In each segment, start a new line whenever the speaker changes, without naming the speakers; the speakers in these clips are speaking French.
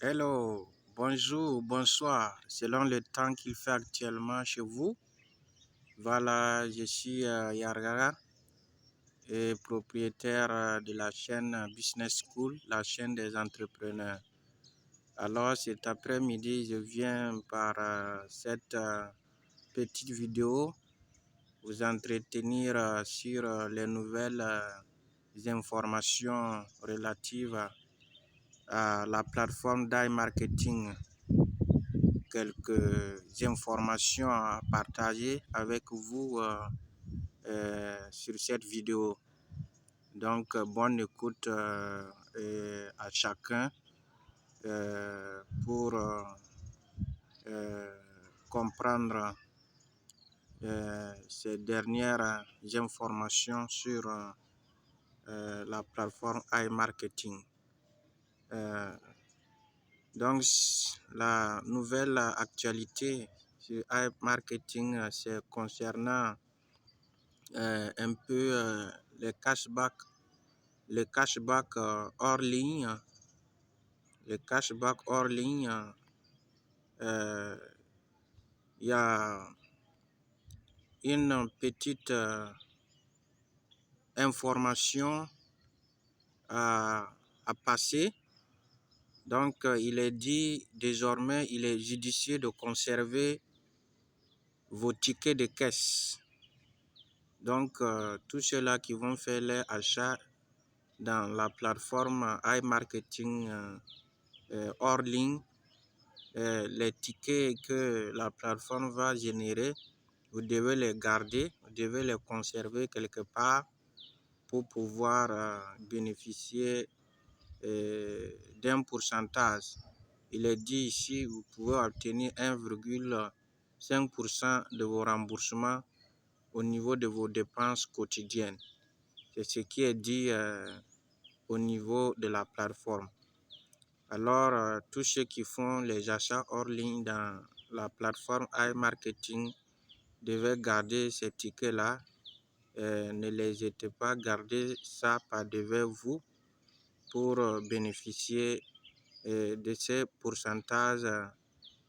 Hello, bonjour, bonsoir, selon le temps qu'il fait actuellement chez vous. Voilà, je suis Yargara et propriétaire de la chaîne Business School, la chaîne des entrepreneurs. Alors cet après-midi, je viens par cette petite vidéo vous entretenir sur les nouvelles informations relatives à la plateforme d'iMarketing. Quelques informations à partager avec vous sur cette vidéo. Donc, bonne écoute à chacun pour comprendre ces dernières informations sur la plateforme iMarketing. Donc, la nouvelle actualité sur iMarketing, c'est concernant un peu les cashbacks, hors ligne. Les cashbacks hors ligne, il y a une petite information à passer. Donc, il est dit désormais, il est judicieux de conserver vos tickets de caisse. Donc, tous ceux-là qui vont faire leur achat dans la plateforme iMarketing hors ligne, les tickets que la plateforme va générer, vous devez les garder, vous devez les conserver quelque part pour pouvoir bénéficier d'un pourcentage. Il est dit ici, vous pouvez obtenir 1,5% de vos remboursements au niveau de vos dépenses quotidiennes. C'est ce qui est dit au niveau de la plateforme. Alors, tous ceux qui font les achats hors ligne dans la plateforme iMarketing devaient garder ces tickets-là. Ne les jetez pas, gardez ça par devant vous pour bénéficier de ces pourcentages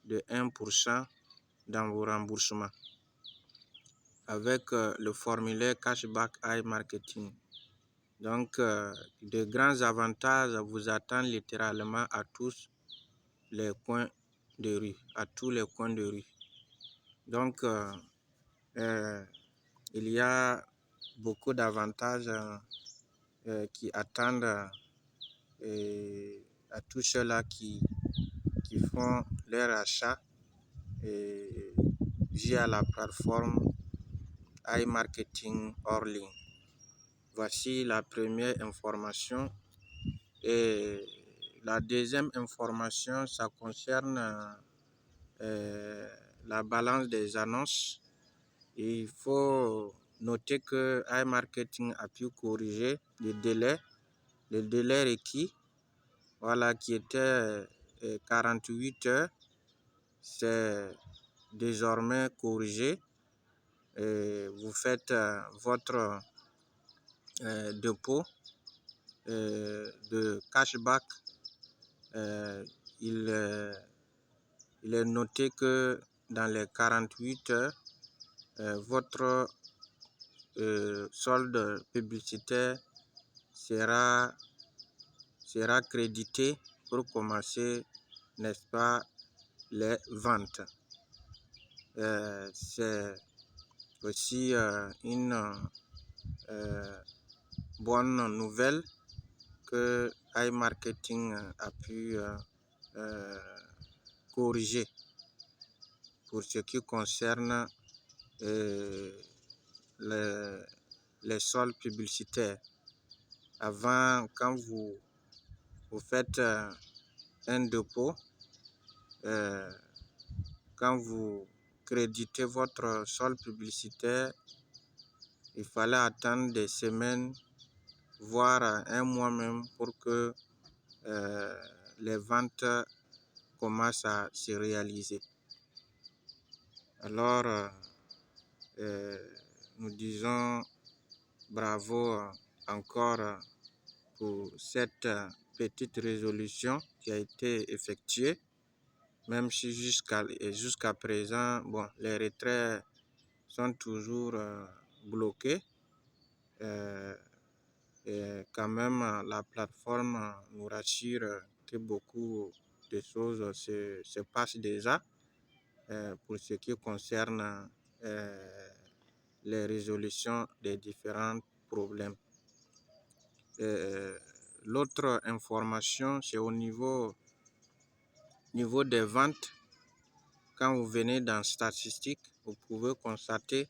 de 1% dans vos remboursements avec le formulaire Cashback iMarketing. Donc, de grands avantages vous attendent littéralement à tous les coins de rue, Donc, il y a beaucoup d'avantages qui attendent à tous ceux-là qui font leur achat via la plateforme iMarketing hors ligne. Voici la première information. Et la deuxième information, ça concerne la balance des annonces. Il faut noter que iMarketing a pu corriger le délai requis, voilà, qui était 48 heures. C'est désormais corrigé. Vous faites votre dépôt de cashback. Il est noté que dans les 48 heures, votre solde publicitaire sera crédité pour commencer, n'est-ce pas, les ventes. C'est aussi une bonne nouvelle que iMarketing a pu corriger pour ce qui concerne les soldes publicitaires. Avant, quand vous faites un dépôt, quand vous créditez votre solde publicitaire, il fallait attendre des semaines, voire un mois même, pour que les ventes commencent à se réaliser. Alors, nous disons bravo encore pour cette petite résolution qui a été effectuée, même si jusqu'à présent, bon, les retraits sont toujours bloqués. Et quand même, la plateforme nous rassure que beaucoup de choses se passent déjà pour ce qui concerne les résolutions des différents problèmes. L'autre information, c'est au niveau des ventes. Quand vous venez dans statistiques, vous pouvez constater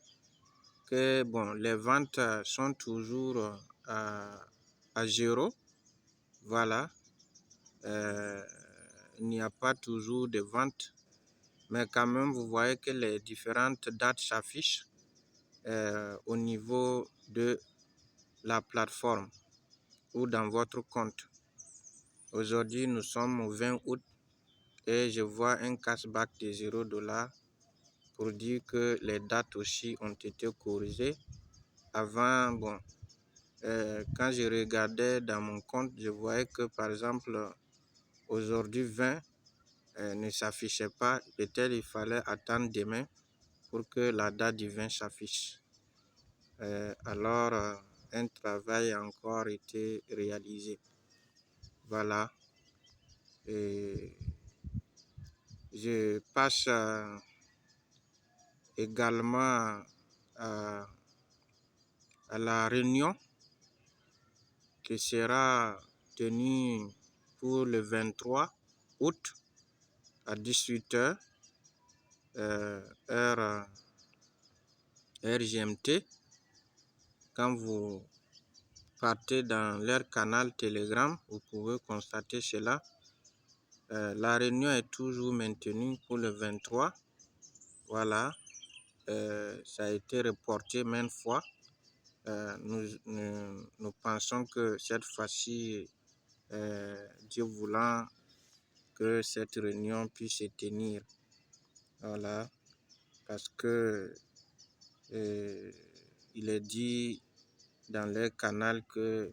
que bon, les ventes sont toujours à zéro. Voilà. Il n'y a pas toujours de ventes, mais quand même, vous voyez que les différentes dates s'affichent au niveau de la plateforme ou dans votre compte. Aujourd'hui, nous sommes au 20 août et je vois un cashback de $0 pour dire que les dates aussi ont été corrigées. Avant, bon, quand je regardais dans mon compte, je voyais que par exemple, aujourd'hui 20 ne s'affichait pas. Peut-être il fallait attendre demain pour que la date du 20 s'affiche. Alors, un travail a encore été réalisé. Voilà. Et je passe également à la réunion qui sera tenue pour le 23 août à 18h, heure GMT. Quand vous partez dans leur canal Telegram, vous pouvez constater cela. La réunion est toujours maintenue pour le 23. Voilà. Ça a été reporté maintes fois. Nous pensons que cette fois-ci, Dieu voulant, que cette réunion puisse se tenir. Voilà. Parce que il est dit dans le canal que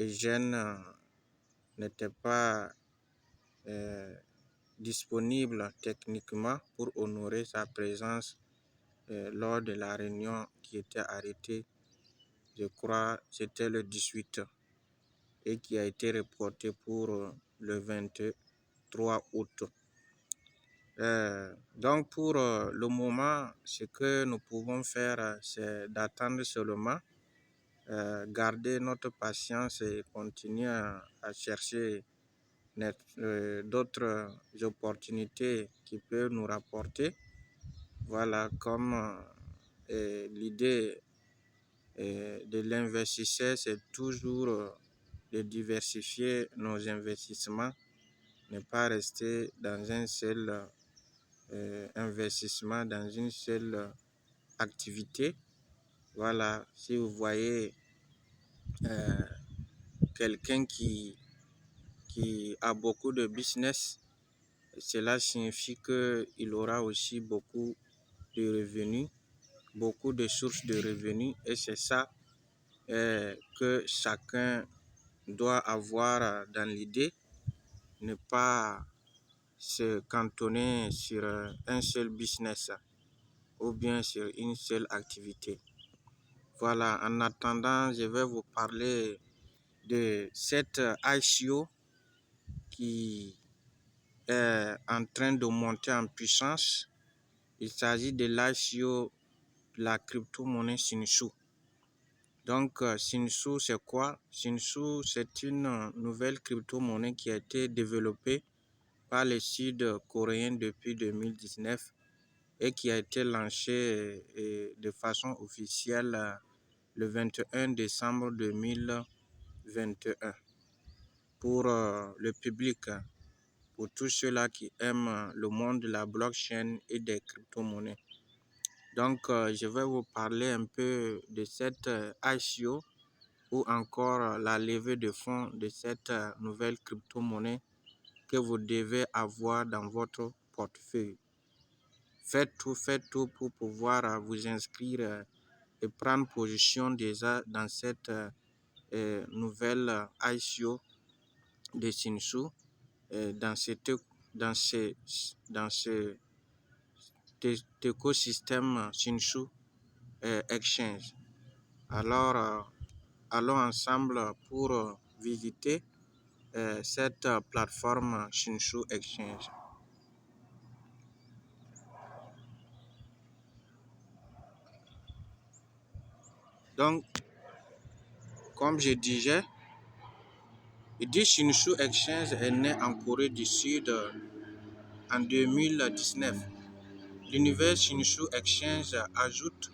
Eugène n'était pas disponible techniquement pour honorer sa présence lors de la réunion qui était arrêtée, je crois, c'était le 18 et qui a été reporté pour le 23 août. Donc pour le moment, ce que nous pouvons faire, c'est d'attendre seulement, garder notre patience et continuer à chercher d'autres opportunités qui peuvent nous rapporter. Voilà, comme l'idée de l'investisseur, c'est toujours de diversifier nos investissements, ne pas rester dans un seul investissement, dans une seule activité. Voilà, si vous voyez quelqu'un qui a beaucoup de business, cela signifie qu'il aura aussi beaucoup de revenus, beaucoup de sources de revenus, et c'est ça que chacun doit avoir dans l'idée, ne pas se cantonner sur un seul business ou bien sur une seule activité. Voilà, en attendant, je vais vous parler de cette ICO qui est en train de monter en puissance. Il s'agit de l'ICO de la crypto-monnaie Shinshu. Donc, Shinshu, c'est quoi? Shinshu, c'est une nouvelle crypto-monnaie qui a été développée par les Sud-Coréens depuis 2019 et qui a été lancée de façon officielle le 21 décembre 2021 pour le public, pour tous ceux-là qui aiment le monde de la blockchain et des crypto-monnaies. Donc, je vais vous parler un peu de cette ICO ou encore la levée de fonds de cette nouvelle crypto-monnaie que vous devez avoir dans votre portefeuille. Faites tout pour pouvoir vous inscrire et prendre position déjà dans cette nouvelle ICO de Shinshu dans cet écosystème Shinshu Exchange. Alors, allons ensemble pour visiter cette plateforme Shinshu Exchange. Donc, comme je disais, Shinshu Exchange est né en Corée du Sud en 2019. L'univers Shinshu Exchange ajoute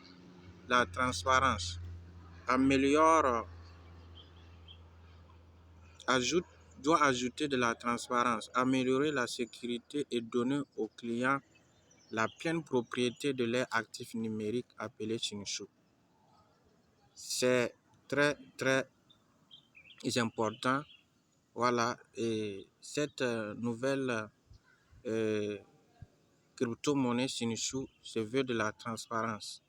la transparence, doit ajouter de la transparence, améliorer la sécurité et donner aux clients la pleine propriété de leurs actifs numériques appelés Shinshu. C'est très important. Voilà, et cette nouvelle crypto-monnaie Shinshu se veut de la transparence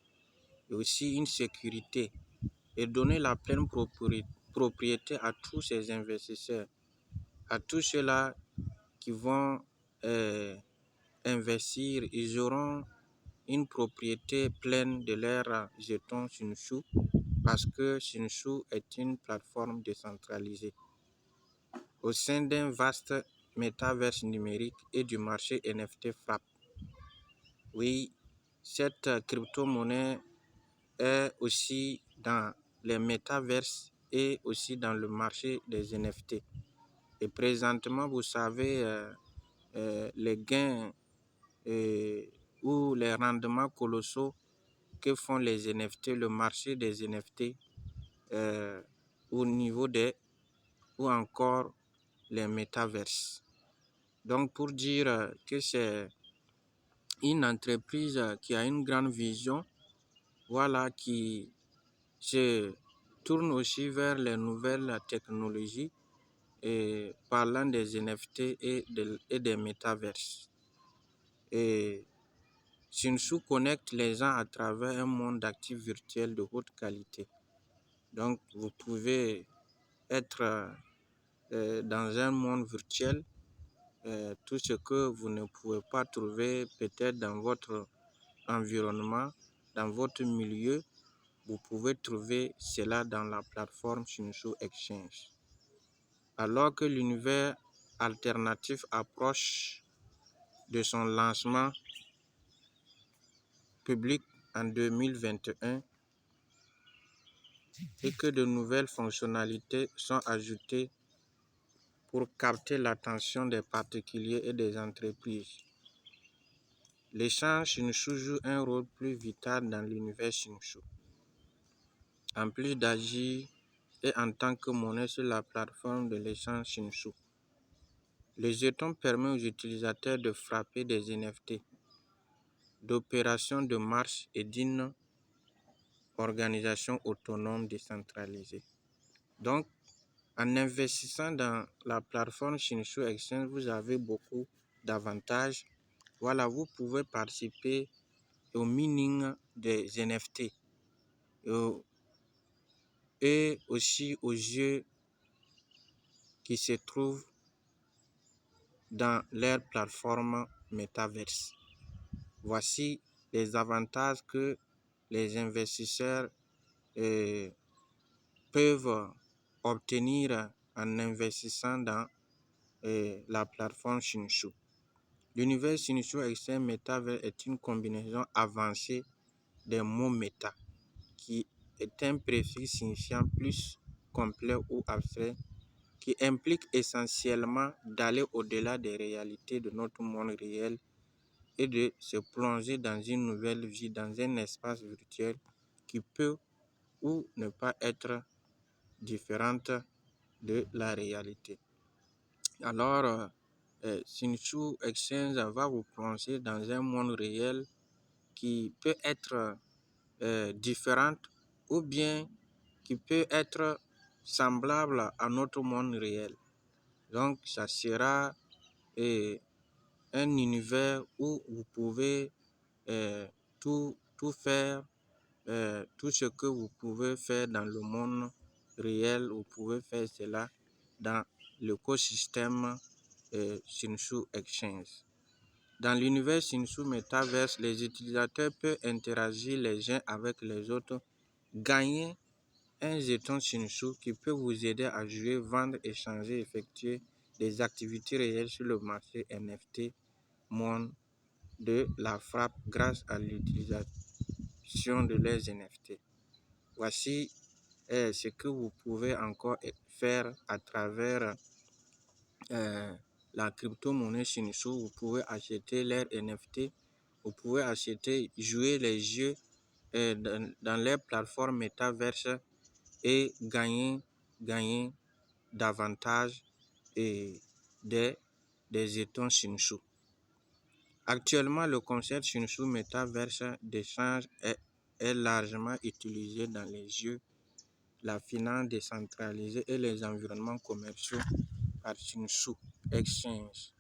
et aussi une sécurité et donner la pleine propriété à tous ces investisseurs, à tous ceux-là qui vont investir. Ils auront une propriété pleine de leurs jetons Shinshu parce que Shinshu est une plateforme décentralisée au sein d'un vaste métaverse numérique et du marché NFT frappe. Oui, cette crypto-monnaie est aussi dans les métaverses et aussi dans le marché des NFT. Et présentement, vous savez, les gains ou les rendements colossaux que font les NFT, le marché des NFT au niveau des ou encore les métaverses. Donc, pour dire que c'est une entreprise qui a une grande vision, voilà, qui se tourne aussi vers les nouvelles technologies et parlant des NFT et des métaverses. Et Shinshu connecte les gens à travers un monde d'actifs virtuels de haute qualité. Donc, vous pouvez être dans un monde virtuel, tout ce que vous ne pouvez pas trouver peut-être dans votre environnement, dans votre milieu, vous pouvez trouver cela dans la plateforme Shinshu Exchange. Alors que l'univers alternatif approche de son lancement public en 2021 et que de nouvelles fonctionnalités sont ajoutées pour capter l'attention des particuliers et des entreprises. L'échange Shinshu joue un rôle plus vital dans l'univers Shinshu. En plus d'agir et en tant que monnaie sur la plateforme de l'échange Shinshu, le jeton permet aux utilisateurs de frapper des NFT, d'opérations de marche et d'une organisation autonome décentralisée. Donc, en investissant dans la plateforme Shinshu Exchange, vous avez beaucoup d'avantages. Voilà, vous pouvez participer au mining des NFT et aussi aux jeux qui se trouvent dans leur plateforme Metaverse. Voici les avantages que les investisseurs peuvent obtenir en investissant dans la plateforme Shinshu. L'univers Shinshu Exchange Metaverse est une combinaison avancée des mots méta, qui est un préfixe signifiant plus complet ou abstrait, qui implique essentiellement d'aller au-delà des réalités de notre monde réel et de se plonger dans une nouvelle vie, dans un espace virtuel qui peut ou ne pas être différente de la réalité. Alors, Shinshu Exchange va vous plonger dans un monde réel qui peut être différent ou bien qui peut être semblable à notre monde réel. Donc, ça sera un univers où vous pouvez tout faire, tout ce que vous pouvez faire dans le monde réel, vous pouvez faire cela dans l'écosystème Shinshu Exchange. Dans l'univers Shinshu Metaverse, les utilisateurs peuvent interagir les uns avec les autres, gagner un jeton Shinshu qui peut vous aider à jouer, vendre, échanger, effectuer des activités réelles sur le marché NFT monde de la frappe grâce à l'utilisation de leurs NFT. Voici ce que vous pouvez encore faire à travers la crypto-monnaie Shinshu. Vous pouvez acheter leurs NFT, vous pouvez acheter, jouer les jeux dans les plateformes métaverse et gagner davantage et des jetons Shinshu. Actuellement, le concept Shinshu Metaverse d'échange est largement utilisé dans les jeux, la finance décentralisée et les environnements commerciaux par Shinshu Exchange,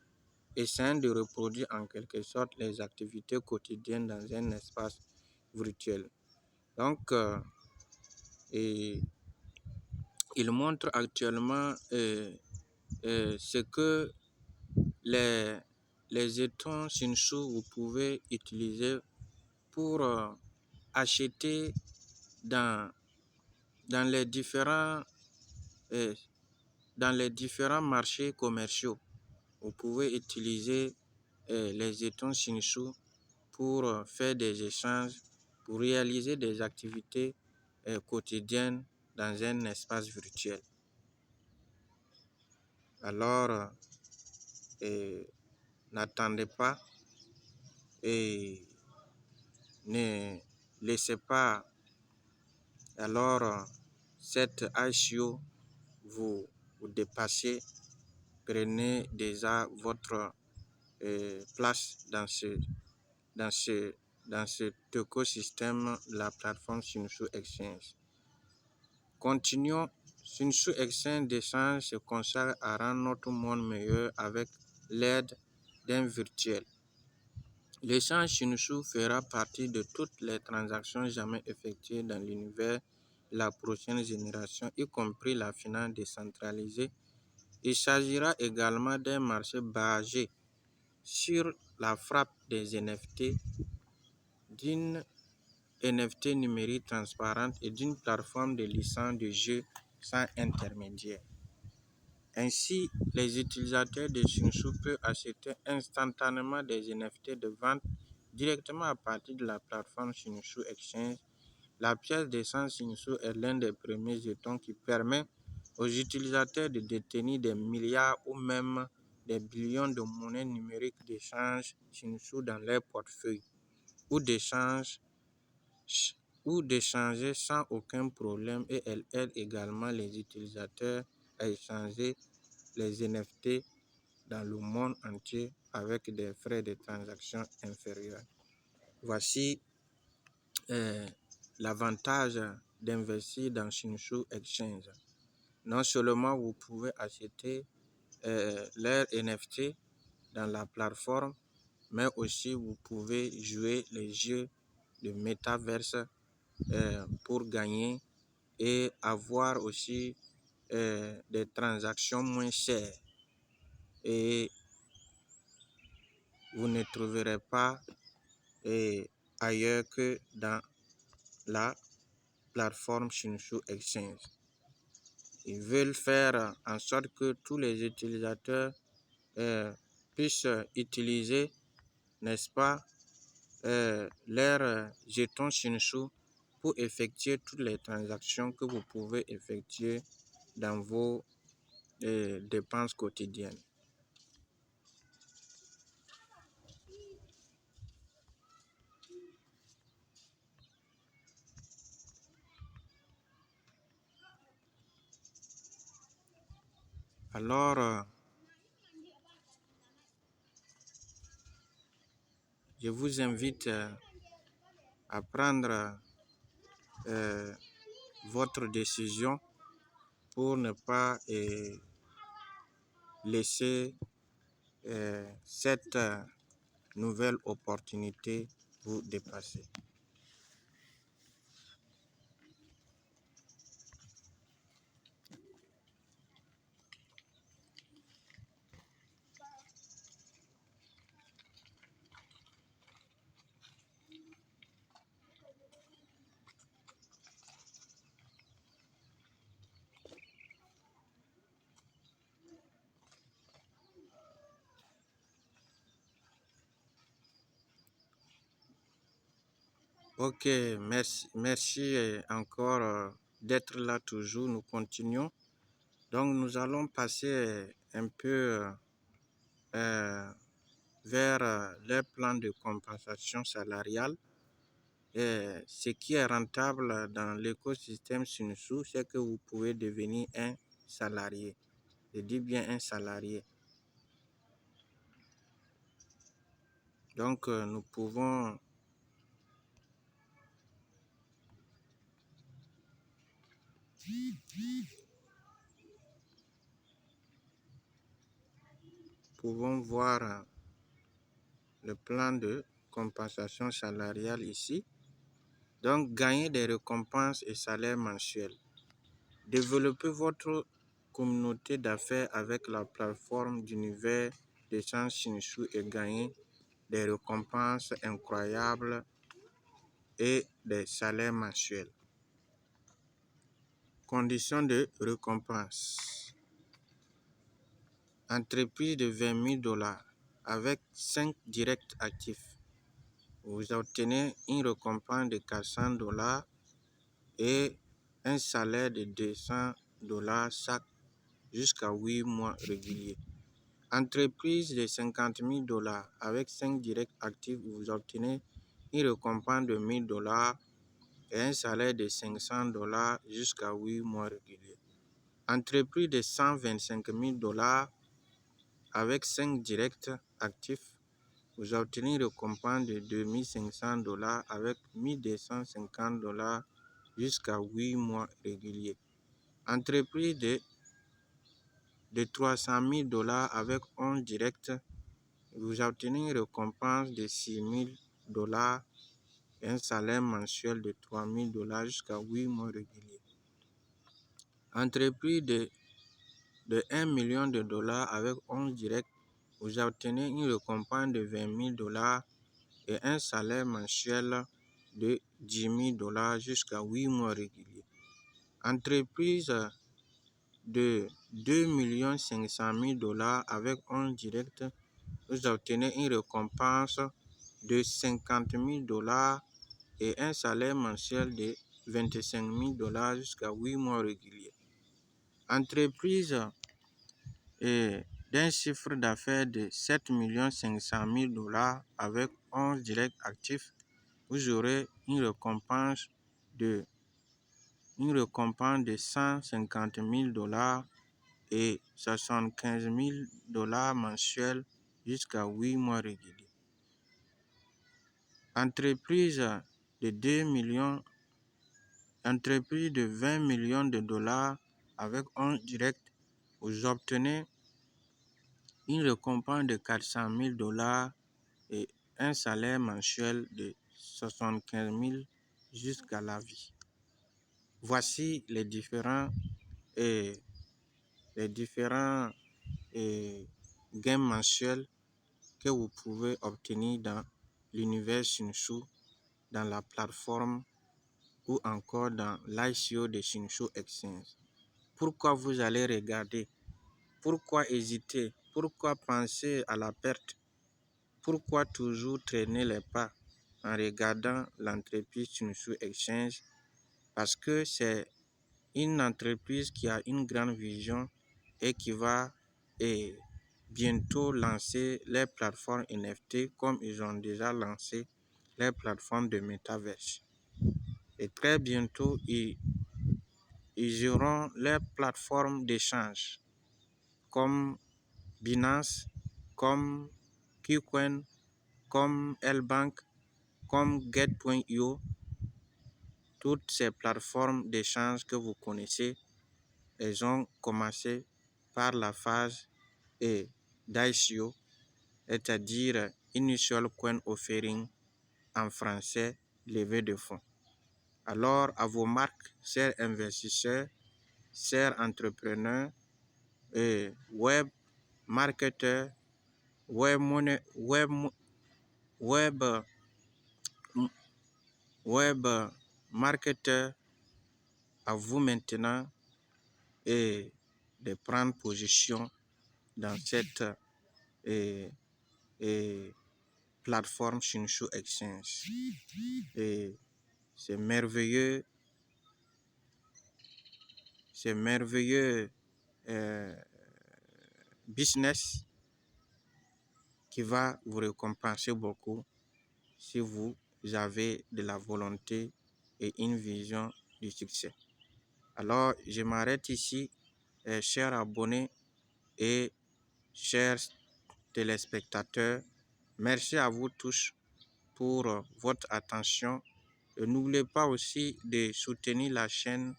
essayant de reproduire en quelque sorte les activités quotidiennes dans un espace virtuel. Donc, il montre actuellement ce que les jetons Shinshu vous pouvez utiliser pour acheter dans les différents marchés commerciaux. Vous pouvez utiliser les jetons Shinshu pour faire des échanges, pour réaliser des activités quotidiennes dans un espace virtuel. Alors, n'attendez pas et ne laissez pas alors cette ICO vous dépasser. Prenez déjà votre place dans cet écosystème de la plateforme Shinshu Exchange. Continuons. Shinshu Exchange d'échange se consacre à rendre notre monde meilleur avec l'aide d'un virtuel. L'échange Shinshu fera partie de toutes les transactions jamais effectuées dans l'univers de la prochaine génération, y compris la finance décentralisée. Il s'agira également d'un marché basé sur la frappe des NFT, d'une NFT numérique transparente et d'une plateforme de licence de jeu sans intermédiaire. Ainsi, les utilisateurs de Shinshu peuvent acheter instantanément des NFT de vente directement à partir de la plateforme Shinshu Exchange. La pièce d'essence Shinshu est l'un des premiers jetons qui permet aux utilisateurs de détenir des milliards ou même des billions de monnaies numériques d'échange Shinshu dans leur portefeuille ou d'échanger sans aucun problème, et elle aide également les utilisateurs à échanger les NFT dans le monde entier avec des frais de transaction inférieurs. Voici l'avantage d'investir dans Shinshu Exchange. Non seulement vous pouvez acheter leur NFT dans la plateforme, mais aussi vous pouvez jouer les jeux de Metaverse pour gagner et avoir aussi des transactions moins chères. Et vous ne trouverez pas ailleurs que dans la plateforme Shinshu Exchange. Ils veulent faire en sorte que tous les utilisateurs puissent utiliser, n'est-ce pas, leurs jetons Shinshu pour effectuer toutes les transactions que vous pouvez effectuer dans vos dépenses quotidiennes. Alors, je vous invite à prendre votre décision pour ne pas laisser cette nouvelle opportunité vous dépasser. Ok, merci encore d'être là toujours. Nous continuons. Donc, nous allons passer un peu vers les plans de compensation salariale. Et ce qui est rentable dans l'écosystème Shinshu, c'est que vous pouvez devenir un salarié. Je dis bien un salarié. Donc, nous pouvons voir le plan de compensation salariale ici. Donc, gagner des récompenses et salaires mensuels. Développez votre communauté d'affaires avec la plateforme d'univers d'échange Shinshu et gagner des récompenses incroyables et des salaires mensuels. Conditions de récompense. Entreprise de 20 000 $ avec 5 directs actifs. Vous obtenez une récompense de 400 $ et un salaire de 200 $ chaque jusqu'à 8 mois réguliers. Entreprise de 50 000 $ avec 5 directs actifs, vous obtenez une récompense de 1 000 $ et un salaire de 500 $ jusqu'à 8 mois réguliers. Entreprise de 125 000 $ avec 5 directs actifs, vous obtenez une récompense de 2 500 $ avec 1 250 $ jusqu'à 8 mois réguliers. Entreprise de 300 000 $ avec 11 directs, vous obtenez une récompense de 6 000 $ et un salaire mensuel de 3 000 $ jusqu'à 8 mois réguliers. Entreprise de 1 million de dollars avec 11 directs, vous obtenez une récompense de 20 000 $ et un salaire mensuel de 10 000 $ jusqu'à 8 mois réguliers. Entreprise de 2 500 000 $ avec 11 directs, vous obtenez une récompense de 50 000 $ et un salaire mensuel de 25 000 $ jusqu'à 8 mois réguliers. Entreprise d'un chiffre d'affaires de 7 500 000 $ avec 11 directs actifs, vous aurez une récompense de 150 000 $ et 75 000 $ mensuels jusqu'à 8 mois réguliers. Entreprise de 20 millions de dollars avec 11 directs, vous obtenez une récompense de 400 000 $ et un salaire mensuel de 75 000 jusqu'à la vie. Voici les différents gains mensuels que vous pouvez obtenir dans l'univers Shinshu, dans la plateforme ou encore dans l'ICO de Shinshu Exchange. Pourquoi vous allez regarder? Pourquoi hésiter? Pourquoi penser à la perte? Pourquoi toujours traîner les pas en regardant l'entreprise Shinshu Exchange? Parce que c'est une entreprise qui a une grande vision et qui va bientôt lancer les plateformes NFT comme ils ont déjà lancé les plateformes de Metaverse. Et très bientôt, ils auront les plateformes d'échange comme Binance, comme KuCoin, comme Lbank, comme Get.io. Toutes ces plateformes d'échange que vous connaissez, elles ont commencé par la phase d'ICO, c'est-à-dire Initial Coin Offering, en français, levée de fonds. Alors, à vos marques, chers investisseurs, chers entrepreneurs, web marketeurs, web marketeurs, à vous maintenant de prendre position dans cette plateforme Shinshu Exchange. C'est merveilleux. C'est merveilleux business qui va vous récompenser beaucoup si vous avez de la volonté et une vision du succès. Alors, je m'arrête ici, chers abonnés et chers téléspectateurs. Merci à vous tous pour votre attention. Et n'oubliez pas aussi de soutenir la chaîne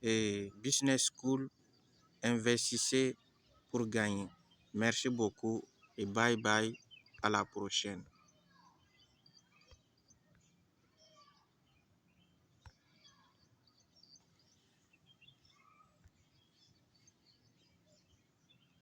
Business School. Investissez pour gagner. Merci beaucoup et bye bye. À la prochaine.